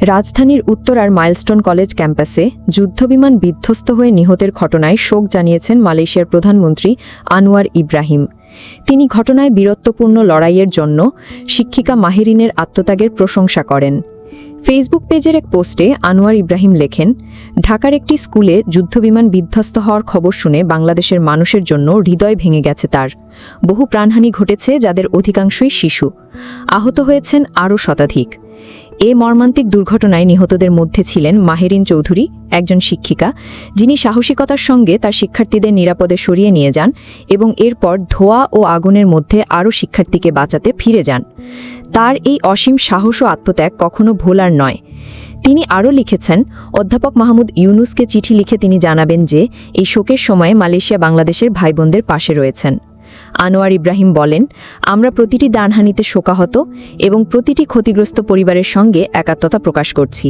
রাজধানীর উত্তরার milestone college ক্যাম্পাসে যুদ্ধবিমান বিধ্বস্ত হয়ে নিহতের ঘটনায় শোক জানিয়েছেন মালয়েশিয়ার প্রধানমন্ত্রী আনোয়ার ইব্রাহিম। তিনি ঘটনায় বীরত্বপূর্ণ লড়াইয়ের জন্য শিক্ষিকা মাহেরিনের আত্মত্যাগের প্রশংসা করেন। ফেসবুক পেজের এক পোস্টে আনোয়ার ইব্রাহিম লেখেন, ঢাকার একটি স্কুলে যুদ্ধবিমান বিধ্বস্ত হওয়ার খবর শুনে বাংলাদেশের মানুষের জন্য হৃদয় ভেঙে গেছে তার। বহু প্রাণহানি ঘটেছে, যাদের অধিকাংশই শিশু। আহত হয়েছেন আরও শতাধিক। এ মর্মান্তিক দুর্ঘটনায় নিহতদের মধ্যে ছিলেন মাহেরিন চৌধুরী, একজন শিক্ষিকা, যিনি সাহসিকতার সঙ্গে তার শিক্ষার্থীদের নিরাপদে সরিয়ে নিয়ে যান এবং এরপর ধোঁয়া ও আগুনের মধ্যে আরও শিক্ষার্থীকে বাঁচাতে ফিরে যান। তার এই অসীম সাহস ও আত্মত্যাগ কখনো ভোলার নয়। তিনি আরও লিখেছেন, অধ্যাপক মাহমুদ ইউনুসকে চিঠি লিখে তিনি জানাবেন যে এই শোকের সময়ে মালয়েশিয়া বাংলাদেশের ভাইবোনদের পাশে রয়েছেন। আনোয়ার ইব্রাহিম বলেন, আমরা প্রতিটি দানহানিতে শোকাহত এবং প্রতিটি ক্ষতিগ্রস্ত পরিবারের সঙ্গে একাত্মতা প্রকাশ করছি।